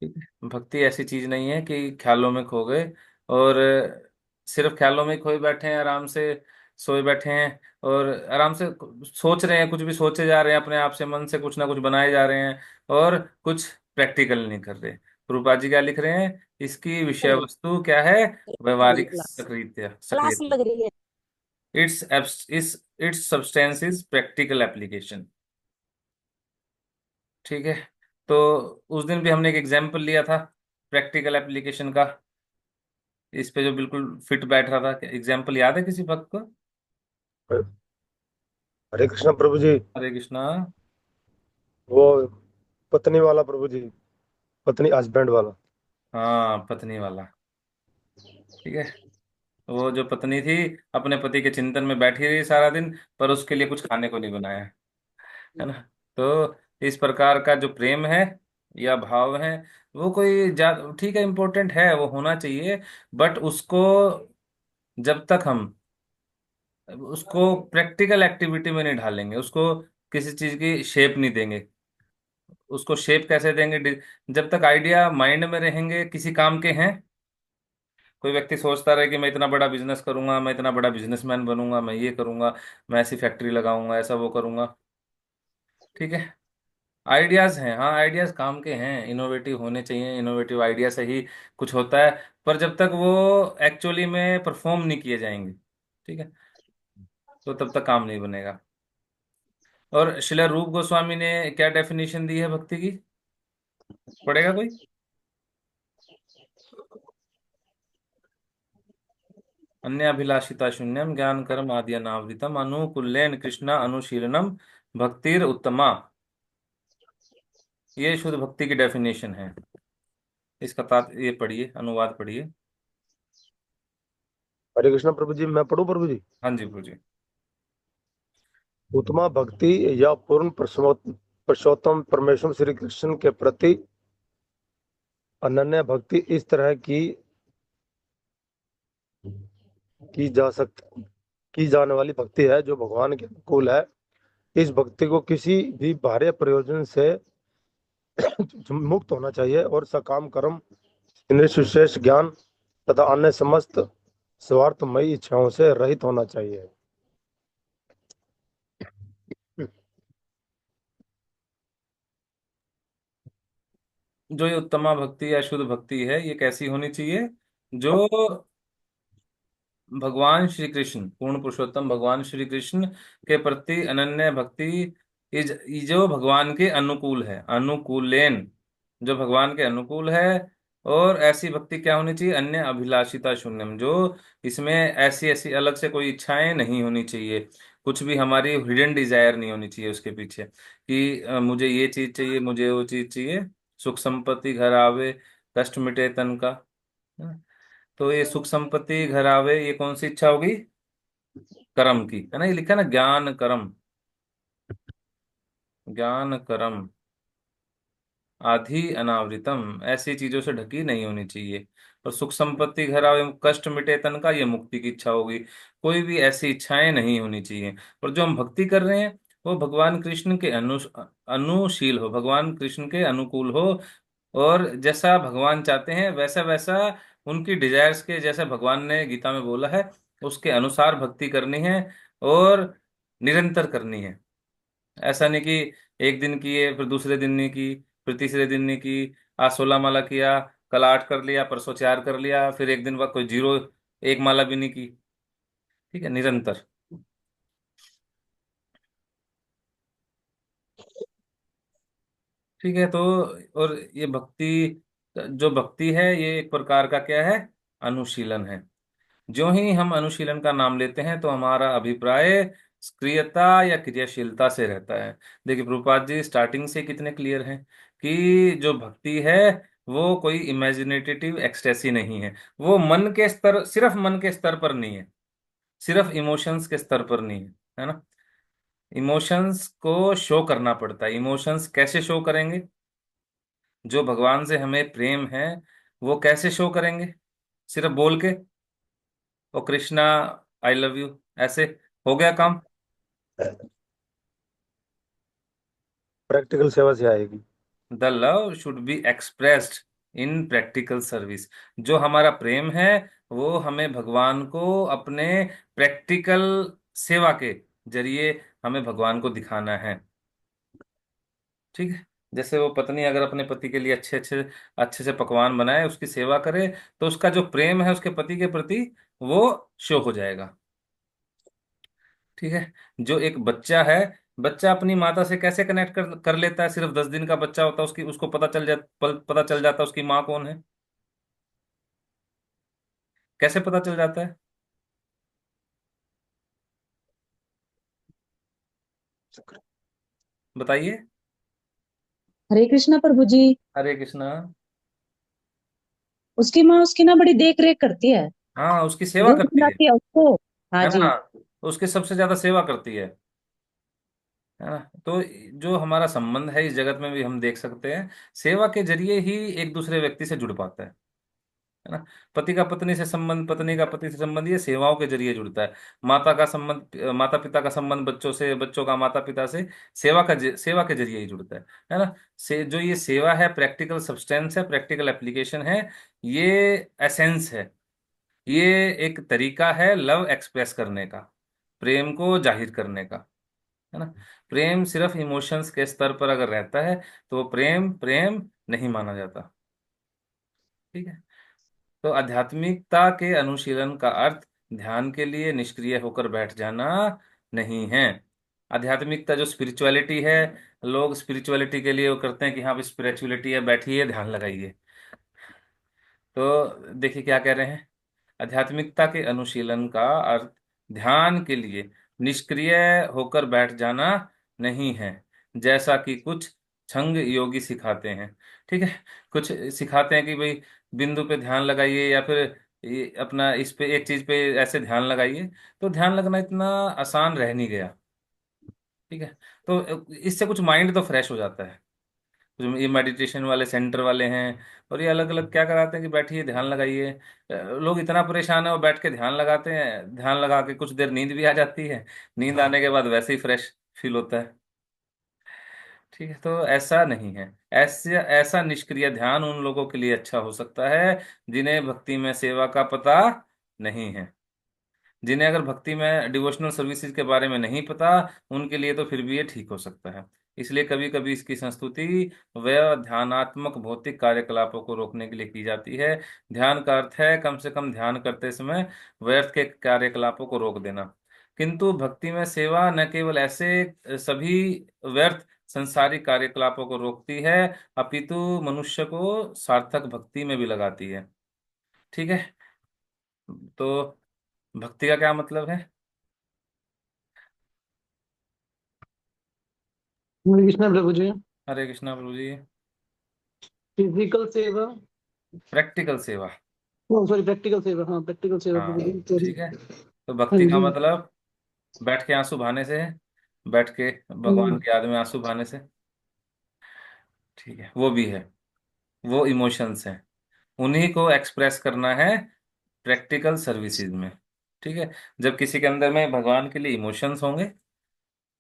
ठीक है, भक्ति ऐसी चीज नहीं है कि ख्यालों में खो गए और सिर्फ ख्यालों में खोए बैठे हैं, आराम से सोए बैठे हैं और आराम से सोच रहे हैं, कुछ भी सोचे जा रहे हैं, अपने आप से मन से कुछ ना कुछ बनाए जा रहे हैं और कुछ प्रैक्टिकल नहीं कर रहे। रूपा जी क्या लिख रहे हैं, इसकी विषय नहीं, वस्तु क्या है, नहीं व्यवहारिक क्लास, सक्रियता क्लास सक्रियता। लग रही है। It's substance is practical application. ठीक है, तो उस दिन भी हमने एक एग्जाम्पल लिया था प्रैक्टिकल एप्लीकेशन का, इस पे जो बिल्कुल फिट बैठ रहा था। एग्जाम्पल याद है किसी भक्त को? हरे कृष्णा प्रभु जी। हरे कृष्णा। वो पत्नी वाला प्रभु जी, पत्नी हस्बैंड वाला। हाँ, पत्नी वाला। ठीक है, वो जो पत्नी थी अपने पति के चिंतन में बैठी रही सारा दिन, पर उसके लिए कुछ खाने को नहीं बनाया, है ना। तो इस प्रकार का जो प्रेम है या भाव है, वो कोई ठीक है, इम्पोर्टेंट है, वो होना चाहिए, बट उसको जब तक हम उसको प्रैक्टिकल एक्टिविटी में नहीं ढालेंगे, उसको किसी चीज की शेप नहीं देंगे, उसको शेप कैसे देंगे? जब तक आइडिया माइंड में रहेंगे किसी काम के हैं। कोई व्यक्ति सोचता रहे कि मैं इतना बड़ा बिजनेस करूंगा, मैं इतना बड़ा बिजनेसमैन बनूंगा, मैं ये करूंगा, मैं ऐसी फैक्ट्री लगाऊंगा, ऐसा वो करूंगा। ठीक है, आइडियाज हैं, हाँ आइडियाज काम के हैं, इनोवेटिव होने चाहिए, इनोवेटिव आइडिया से ही कुछ होता है, पर जब तक वो एक्चुअली में परफॉर्म नहीं किए जाएंगे, ठीक है, तो तब तक काम नहीं बनेगा। और शिला रूप गोस्वामी ने क्या डेफिनेशन दी है भक्ति की, पढ़ेगा कोई? अन्य अभिलाषिता शून्यम ज्ञान कर्म आदि अनावृतम अनुकूल्यन कृष्ण अनुशीलनम भक्तिर उत्तमा। ये शुद्ध भक्ति की डेफिनेशन है। इसका ये पढ़िए, अनुवाद पढ़िए। हरे कृष्णा प्रभु जी, मैं पढ़ूं प्रभु जी। हाँ जी, पूछिए। उत्तमा भक्ति या पूर्ण पुरुषोत्तम परमेश्वर श्री कृष्ण के प्रति अनन्य भक्ति इस तरह की जा सकती की जाने वाली भक्ति है जो भगवान के अनुकूल है। इस भक्ति को किसी भी बाह्य प्रयोजन से मुक्त होना चाहिए और सकाम कर्म, इंद्रिय विशेष ज्ञान तथा अन्य समस्त स्वार्थमयी इच्छाओं से रहित होना चाहिए। जो ये उत्तमा भक्ति या शुद्ध भक्ति है, ये कैसी होनी चाहिए? जो भगवान श्री कृष्ण, पूर्ण पुरुषोत्तम भगवान श्री कृष्ण के प्रति अनन्य भक्ति, जो भगवान के अनुकूल है, अनुकूलेन, जो भगवान के अनुकूल है। और ऐसी भक्ति क्या होनी चाहिए? अन्य अभिलाषिता शून्यम, जो इसमें ऐसी ऐसी अलग से कोई इच्छाएं नहीं होनी चाहिए, कुछ भी हमारी हिडन डिजायर नहीं होनी चाहिए उसके पीछे कि मुझे ये चीज चाहिए, मुझे वो चीज चाहिए, सुख संपत्ति घर आवे, कष्ट मिटे तन का। तो ये सुख संपत्ति घर आवे, ये कौन सी इच्छा होगी? कर्म की, है ना, ये लिखा है ना, ज्ञान कर्म, ज्ञान कर्म आधि अनावृतम, ऐसी चीजों से ढकी नहीं होनी चाहिए। और सुख संपत्ति घर आवे, कष्ट मिटे तन का, ये मुक्ति की इच्छा होगी। कोई भी ऐसी इच्छाएं नहीं होनी चाहिए। और जो हम भक्ति कर रहे हैं वो भगवान कृष्ण के अनुशील हो, भगवान कृष्ण के अनुकूल हो, और जैसा भगवान चाहते हैं वैसा वैसा, उनकी डिजायर्स के जैसे भगवान ने गीता में बोला है, उसके अनुसार भक्ति करनी है और निरंतर करनी है। ऐसा नहीं कि एक दिन किए फिर दूसरे दिन नहीं की, फिर तीसरे दिन नहीं की, आज 16 माला किया, कल 8 कर लिया, परसों 4 कर लिया, फिर एक दिन बाद कोई जीरो, एक माला भी नहीं की। ठीक है, निरंतर। ठीक है, तो और ये भक्ति, जो भक्ति है ये एक प्रकार का क्या है? अनुशीलन है। जो ही हम अनुशीलन का नाम लेते हैं तो हमारा अभिप्राय सक्रियता या क्रियाशीलता से रहता है। देखिए प्रभुपाद जी स्टार्टिंग से कितने क्लियर हैं कि जो भक्ति है वो कोई इमेजिनेटिव एक्सटेसी नहीं है, वो मन के स्तर, सिर्फ मन के स्तर पर नहीं है, सिर्फ इमोशंस के स्तर पर नहीं है, है ना। इमोशंस को शो करना पड़ता है। इमोशंस कैसे शो करेंगे? जो भगवान से हमें प्रेम है वो कैसे शो करेंगे? सिर्फ बोल के, ओ कृष्णा आई लव यू, ऐसे हो गया काम? प्रैक्टिकल सेवा से आएगी। The love should be expressed in practical service. जो हमारा प्रेम है वो हमें भगवान को अपने प्रैक्टिकल सेवा के जरिए हमें भगवान को दिखाना है। ठीक है। जैसे वो पत्नी अगर अपने पति के लिए अच्छे अच्छे अच्छे से पकवान बनाए, उसकी सेवा करे, तो उसका जो प्रेम है उसके पति के प्रति वो शो हो जाएगा। ठीक है। जो एक बच्चा है, बच्चा अपनी माता से कैसे कनेक्ट कर लेता है? सिर्फ 10 दिन का बच्चा होता है, उसकी उसको पता चल जाता है उसकी माँ कौन है। कैसे पता चल जाता है? बताइए। हरे कृष्णा प्रभु जी। हरे कृष्णा। उसकी माँ उसकी ना बड़ी देख रेख करती है। हाँ, उसकी सेवा दूध करती पिलाती है उसको। हाँ है जी। ना। उसकी सबसे ज्यादा सेवा करती है ना। तो जो हमारा संबंध है इस जगत में भी हम देख सकते हैं, सेवा के जरिए ही एक दूसरे व्यक्ति से जुड़ पाता है ना। पति का पत्नी से संबंध, पत्नी का पति से संबंध, ये सेवाओं के जरिए जुड़ता है। माता का संबंध, माता पिता का संबंध बच्चों से, बच्चों का माता पिता से सेवा के जरिए ही जुड़ता है ना। जो ये सेवा है, प्रैक्टिकल सब्सटेंस है, प्रैक्टिकल एप्लीकेशन है, ये एसेंस है, ये एक तरीका है लव एक्सप्रेस करने का, प्रेम को जाहिर करने का, है ना। प्रेम सिर्फ इमोशंस के स्तर पर अगर रहता है तो वो प्रेम प्रेम नहीं माना जाता। ठीक है। तो आध्यात्मिकता के अनुशीलन का अर्थ ध्यान के लिए निष्क्रिय होकर बैठ जाना नहीं है। आध्यात्मिकता जो स्पिरिचुअलिटी है, लोग स्पिरिचुअलिटी के लिए वो करते हैं कि हाँ स्पिरिचुअलिटी है, बैठिए ध्यान लगाइए। तो देखिए क्या कह रहे हैं। आध्यात्मिकता के अनुशीलन का अर्थ ध्यान के लिए निष्क्रिय होकर बैठ जाना नहीं है, जैसा कि कुछ छंग योगी सिखाते हैं। ठीक है। कुछ सिखाते हैं कि भाई बिंदु पे ध्यान लगाइए, या फिर ये अपना इस पे एक चीज पे ऐसे ध्यान लगाइए। तो ध्यान लगना इतना आसान रह नहीं गया। ठीक है। तो इससे कुछ माइंड तो फ्रेश हो जाता है। जो ये मेडिटेशन वाले सेंटर वाले हैं, और ये अलग अलग क्या कराते हैं कि बैठिए ध्यान लगाइए। लोग इतना परेशान है, वो बैठ के ध्यान लगाते हैं, ध्यान लगा के कुछ देर नींद भी आ जाती है, नींद आने के बाद वैसे ही फ्रेश फील होता है। ठीक है। तो ऐसा नहीं है। ऐसा ऐसा निष्क्रिय ध्यान उन लोगों के लिए अच्छा हो सकता है जिन्हें भक्ति में सेवा का पता नहीं है। जिन्हें अगर भक्ति में डिवोशनल सर्विसेज के बारे में नहीं पता, उनके लिए तो फिर भी ये ठीक हो सकता है। इसलिए कभी कभी इसकी संस्तुति वह ध्यानात्मक भौतिक कार्यकलापों को रोकने के लिए की जाती है। ध्यान का अर्थ है कम से कम ध्यान करते समय व्यर्थ के कार्यकलापों को रोक देना। किंतु भक्ति में सेवा न केवल ऐसे सभी व्यर्थ संसारिक कार्यकलापों को रोकती है, अपितु मनुष्य को सार्थक भक्ति में भी लगाती है। ठीक है। तो भक्ति का क्या मतलब है? हरे कृष्णा प्रभु जी। हरे कृष्णा प्रभु जी। फिजिकल सेवा। प्रैक्टिकल सेवा। सॉरी, प्रैक्टिकल सेवा। हाँ, प्रैक्टिकल सेवा प्रभु हाँ जी, सॉरी। ठीक है। तो हाँ भक्ति का जी। मतलब बैठ के आंसू बहाने से है, बैठ के भगवान हम्म, की याद में आंसू बहाने से। ठीक है, वो भी है, वो इमोशंस हैं, उन्हीं को एक्सप्रेस करना है प्रैक्टिकल सर्विसेज में। ठीक है। जब किसी के अंदर में भगवान के लिए इमोशंस होंगे,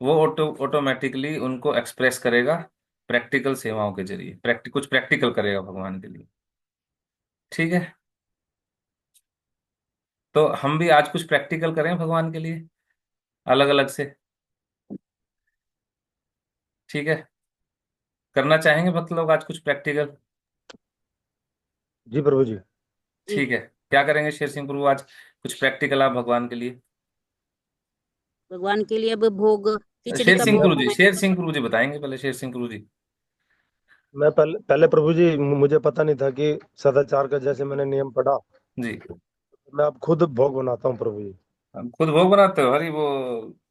वो ऑटोमेटिकली उनको एक्सप्रेस करेगा प्रैक्टिकल सेवाओं के जरिए, कुछ प्रैक्टिकल करेगा भगवान के लिए। ठीक है। तो हम भी आज कुछ प्रैक्टिकल करें भगवान के लिए, अलग अलग से। ठीक है। करना चाहेंगे भक्त लोग आज कुछ प्रैक्टिकल? जी प्रभु जी। ठीक है। क्या करेंगे शेर सिंह प्रभु आज कुछ प्रैक्टिकल आप भगवान के लिए? भगवान के लिए अब भोग, खिचड़ी शेर का सिंह भोग प्रभु जी, शेर बनाएंगे। सिंह प्रभु जी बताएंगे, पहले शेर सिंह प्रभु जी। मैं पहले पहले प्रभु जी, मुझे पता नहीं था कि सदाचार का जैसे मैंने नियम पढ़ा, जी। मैं अब खुद भोग बनाता हूँ प्रभु जी। हम खुद भोग बनाते हो? हरी वो।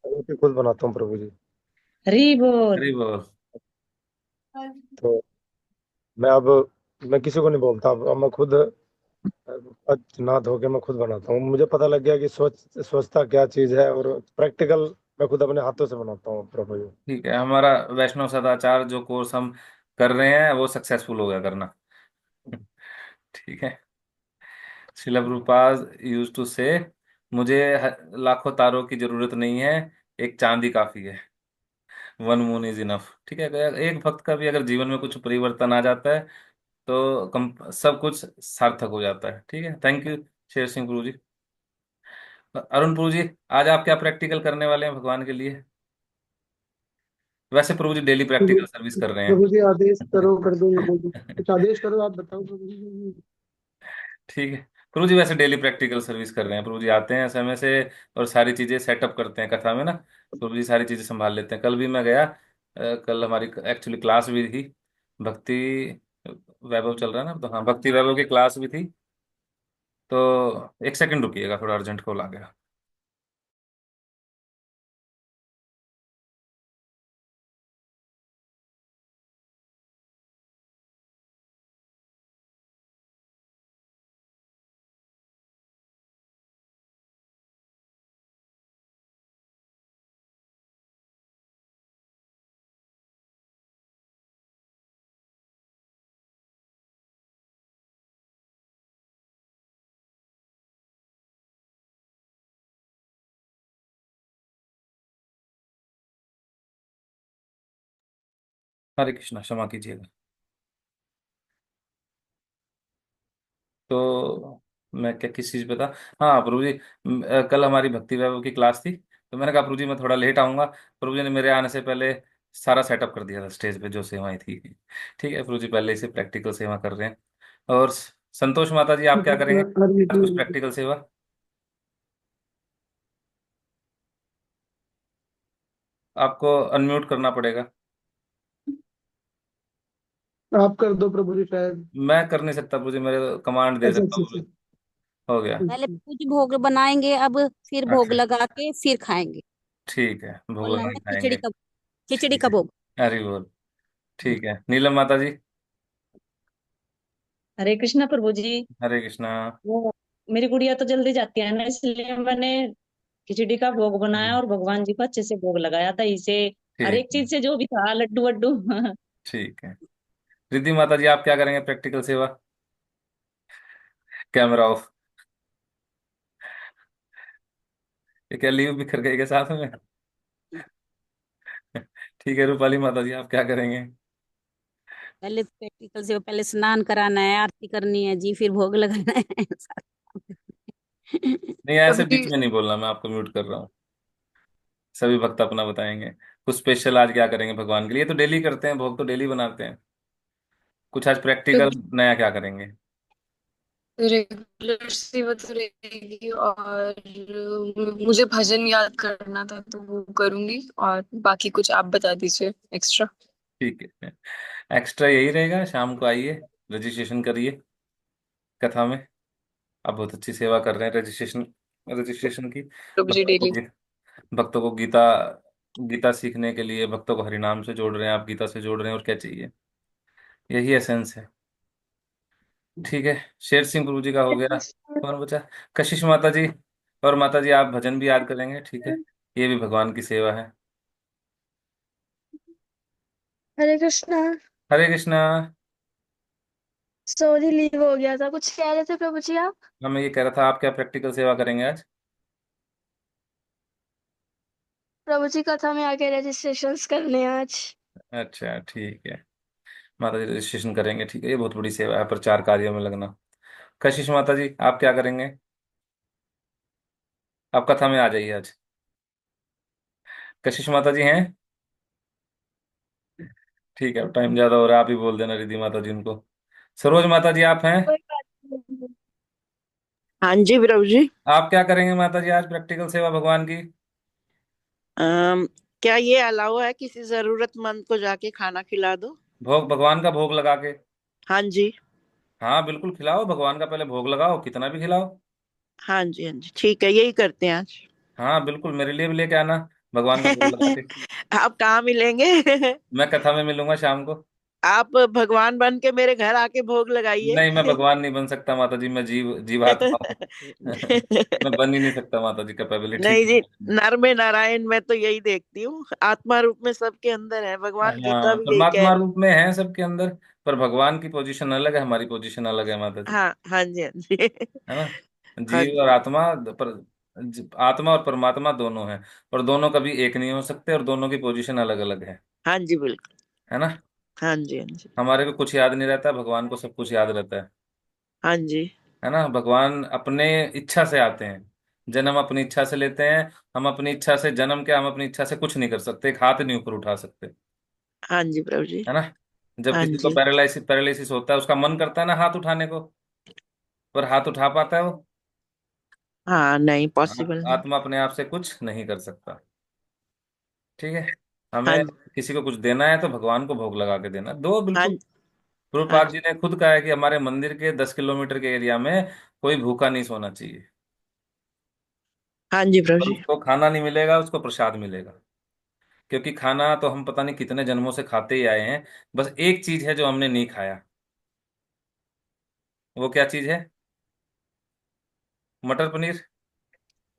रोटी खुद बनाता हूँ प्रभु जी। हरी बोल। हरी वो। तो मैं अब मैं किसी को नहीं बोलता, अब मैं खुद नहा धो के मैं खुद बनाता हूँ। मुझे पता लग गया कि स्वच्छता क्या चीज़ है, और प्रैक्टिकल मैं खुद अपने हाथों से बनाता हूँ प्रभु जी। ठीक है। हमारा वैष्णव सदाचार जो कोर्स हम कर रहे हैं वो सक्सेसफुल हो गया करना। ठीक है। शिला प्रभुपाद यूज टू से, मुझे लाखों तारों की जरूरत नहीं है, एक चांदी काफी है। One moon is enough. ठीक है। अगर एक भक्त का भी अगर जीवन में कुछ परिवर्तन आ जाता है, तो सब कुछ सार्थक हो जाता है। ठीक है, थैंक यू शेर सिंह गुरु जी। अरुण प्रभु जी, आज आप क्या प्रैक्टिकल करने वाले हैं भगवान के लिए? वैसे प्रभु जी डेली प्रभु प्रैक्टिकल सर्विस कर रहे प्रभु जी आदेश हैं। करो, कर दो मैं बोल दूं। कुछ आदेश करो, आप बताओ प्रभु जी। ठीक है प्रभु जी, वैसे डेली प्रैक्टिकल सर्विस कर रहे हैं। प्रभु जी आते हैं समय से और सारी चीजें सेटअप करते हैं कथा में ना। प्रभु जी सारी चीजें संभाल लेते हैं। कल भी मैं गया, कल हमारी एक्चुअली क्लास भी थी, भक्ति वैभव चल रहा है ना, तो हाँ भक्ति वैभव की क्लास भी थी। तो एक सेकंड रुकिएगा, थोड़ा अर्जेंट कॉल आ गया। हरे कृष्णा, क्षमा कीजिएगा। तो मैं क्या किस चीज़ पे था? हाँ प्रभु जी, कल हमारी भक्ति वैभव की क्लास थी, तो मैंने कहा प्रभु जी मैं थोड़ा लेट आऊँगा। प्रभु जी ने मेरे आने से पहले सारा सेटअप कर दिया था स्टेज पे, जो सेवाएं थी। ठीक है प्रभु जी, पहले से प्रैक्टिकल सेवा कर रहे हैं। और संतोष माता जी, आप क्या करेंगे हरे आज कुछ कृष्ण। प्रैक्टिकल सेवा? आपको अनम्यूट करना पड़ेगा। आप कर दो प्रभु जी शायद। मैं कर नहीं सकता प्रभु जी, मेरे कमांड दे अच्छा सकता अच्छा हूँ अच्छा। प्रभु जी। हो गया। पहले कुछ भोग बनाएंगे, अब फिर भोग अच्छा लगा के फिर खाएंगे। ठीक है, भोग बोलना लगा है के ना, खाएंगे। खिचड़ी ठीक का है, भोग। हरी बोल। ठीक है, नीलम माता जी। हरे कृष्णा प्रभु जी। हरे कृष्णा। वो मेरी गुड़िया तो जल्दी जाती है ना, इसलिए मैंने खिचड़ी का भोग बनाया और भगवान जी को अच्छे से भोग लगाया था इसे। हर ठीक एक है। चीज से जो भी था, लड्डू वड्डू। ठीक है, रिद्धि माता जी आप क्या करेंगे प्रैक्टिकल सेवा? Camera off. ये क्या लीव भी कर गई के साथ में? ठीक है, रूपाली माता जी आप क्या करेंगे? पहले प्रैक्टिकल से पहले स्नान कराना है, आरती करनी है जी, फिर भोग लगाना है। नहीं ऐसे अभी बीच में नहीं बोलना, मैं आपको म्यूट कर रहा हूँ। सभी भक्त अपना बताएंगे। कुछ स्पेशल आज क्या करेंगे भगवान के लिए? तो डेली करते हैं, भोग तो डेली बनाते हैं। कुछ आज प्रैक्टिकल नया क्या करेंगे? रेगुलर सेवा तो रहेगी, और मुझे भजन याद करना था तो वो करूंगी, और बाकी कुछ आप बता दीजिए एक्स्ट्रा। ठीक है, एक्स्ट्रा यही रहेगा, शाम को आइए, रजिस्ट्रेशन करिए कथा में। आप बहुत अच्छी सेवा कर रहे हैं रजिस्ट्रेशन रजिस्ट्रेशन की। प्रभु जी भक्तों को डेली। भक्तों को गीता गीता सीखने के लिए भक्तों को हरिनाम से जोड़ रहे हैं, आप गीता से जोड़ रहे हैं, और क्या चाहिए? यही एसेंस है। ठीक है, शेर सिंह गुरु जी का हो गया। कौन बचा? कशिश माता जी। और माता जी आप भजन भी याद करेंगे, ठीक है, ये भी भगवान की सेवा है। हरे कृष्णा। हरे कृष्णा। सॉरी, लीव हो गया था। कुछ कह रहे थे प्रभु जी आप? हाँ मैं ये कह रहा था, आप क्या प्रैक्टिकल सेवा करेंगे आज? प्रभु जी कथा में आके रजिस्ट्रेशन करने हैं आज। अच्छा ठीक है, माता जी रजिस्ट्रेशन करेंगे, ठीक है, ये बहुत बड़ी सेवा है, प्रचार कार्यों में लगना। कशिश माता जी आप क्या करेंगे? आप कथा में आ जाइए आज। कशिश माता जी हैं? ठीक है, टाइम ज्यादा हो रहा है, आप ही बोल देना रिद्धि माता जी उनको। सरोज माता जी आप हैं? कोई बात नहीं। हाँ जी प्रभु जी। आप क्या करेंगे माता जी आज प्रैक्टिकल सेवा भगवान की? अम, क्या ये अलाउ है किसी जरूरतमंद को जाके खाना खिला दो? भोग, भगवान का भोग लगा के। हाँ जी। हाँ बिल्कुल खिलाओ, भगवान का पहले भोग लगाओ, कितना भी खिलाओ। हाँ जी, हाँ जी, ठीक है, यही करते हैं आज। हाँ बिल्कुल, मेरे लिए भी लेके आना भगवान का भोग लगा के। आप कहाँ मिलेंगे? मैं कथा में मिलूंगा शाम को। आप भगवान बन के मेरे घर आके भोग लगाइए। नहीं मैं भगवान नहीं बन सकता माता जी, मैं जीवात्मा हूँ। मैं बन ही नहीं सकता माता जी, कैपेबिलिटी नहीं नहीं जी, है। नर में नारायण, मैं तो यही देखती हूँ, आत्मा रूप में सबके अंदर है भगवान, गीता हाँ भी यही कह परमात्मा रही। रूप में है सबके अंदर, पर भगवान की पोजीशन अलग है, हमारी पोजीशन अलग है माता जी। हाँ हाँ जी, हाँ जी। है ना? हाँ जीव और जी, आत्मा, पर आत्मा और परमात्मा दोनों हैं, और दोनों कभी एक नहीं हो सकते, और दोनों की पोजीशन अलग अलग है। हाँ जी, बिल्कुल। है ना? हाँ जी, हाँ जी, हमारे को कुछ याद नहीं रहता, भगवान को सब कुछ याद रहता हाँ जी, है ना। भगवान अपने इच्छा से आते हैं, जन्म अपनी इच्छा से लेते हैं। हम अपनी इच्छा से जन्म क्या, हम अपनी इच्छा से कुछ नहीं कर सकते, एक हाथ नहीं ऊपर उठा सकते, हाँ जी प्रभु जी, है ना। जब हाँ किसी को जी। पैरालिसिस पैरालिसिस होता है, उसका मन करता है ना हाथ उठाने को, पर हाथ उठा पाता है वो? हाँ, नहीं पॉसिबल नहीं। आत्मा अपने आप से कुछ नहीं कर सकता। ठीक है। हाँ हमें किसी को कुछ देना है तो भगवान को भोग लगा के देना, दो हाँ बिल्कुल। हाँ गुरुपाद जी ने खुद कहा है कि हमारे मंदिर के 10 किलोमीटर के एरिया में कोई भूखा नहीं सोना चाहिए। हाँ जी प्रभु और जी, उसको खाना नहीं मिलेगा, उसको प्रसाद मिलेगा। क्योंकि खाना तो हम पता नहीं कितने जन्मों से खाते ही आए हैं। बस एक चीज है जो हमने नहीं खाया। वो क्या चीज है? मटर पनीर।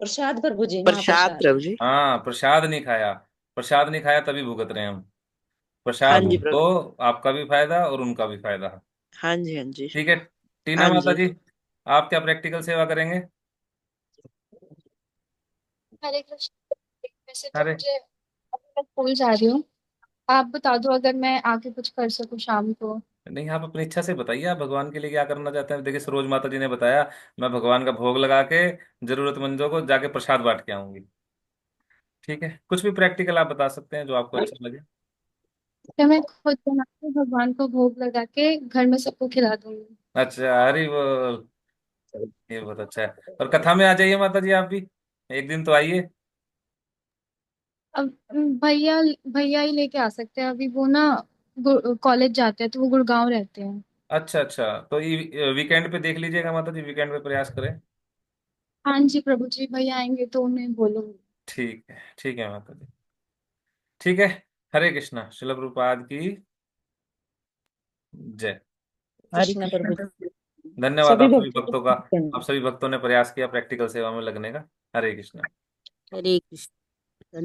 प्रसाद प्रभु जी, प्रसाद महाप्रसाद। प्रभु जी। हाँ, प्रसाद नहीं खाया। प्रसाद नहीं खाया तभी भुगत रहे हैं हम। हाँ प्रसाद जी तो प्रभु। आपका भी फायदा और उनका भी फायदा। हाँ जी, हाँ जी, ठीक है। टीना हाँ माता जी। जी, आप क्या प्रैक्टिकल सेवा करेंगे? हरे कृष्ण। वैसे तो अरे मुझे अभी मैं स्कूल जा रही हूँ। आप बता दो अगर मैं आके कुछ कर सकूँ शाम को। नहीं, आप अपनी इच्छा से बताइए, आप भगवान के लिए क्या करना चाहते हैं। देखिए, सरोज माता जी ने बताया, मैं भगवान का भोग लगा के जरूरतमंदों को जाके प्रसाद बांट के आऊंगी। ठीक है, कुछ भी प्रैक्टिकल आप बता सकते हैं जो आपको अच्छा लगे। फिर मैं खुद बना के भगवान को भोग लगा के घर में सबको खिला दूंगी। अच्छा, हरी बोल। ये बहुत अच्छा है। और कथा में आ जाइए माता जी, आप भी एक दिन तो आइए। अब भैया भैया ही लेके आ सकते हैं, अभी वो ना कॉलेज जाते हैं तो वो गुड़गांव रहते हैं। अच्छा अच्छा, तो वीकेंड पे देख लीजिएगा माता जी, वीकेंड पे प्रयास करें। हाँ जी प्रभु जी, भैया आएंगे तो उन्हें बोलूंगी। ठीक है माता जी। ठीक है। हरे कृष्णा, श्रील प्रभुपाद की जय। हरे कृष्ण कृष्ण प्रभु प्रभु। जी। धन्यवाद सभी आप सभी भक्तों भक्तों का। को आप सभी भक्तों ने प्रयास किया प्रैक्टिकल सेवा में लगने का। हरे कृष्णा। हरे कृष्ण।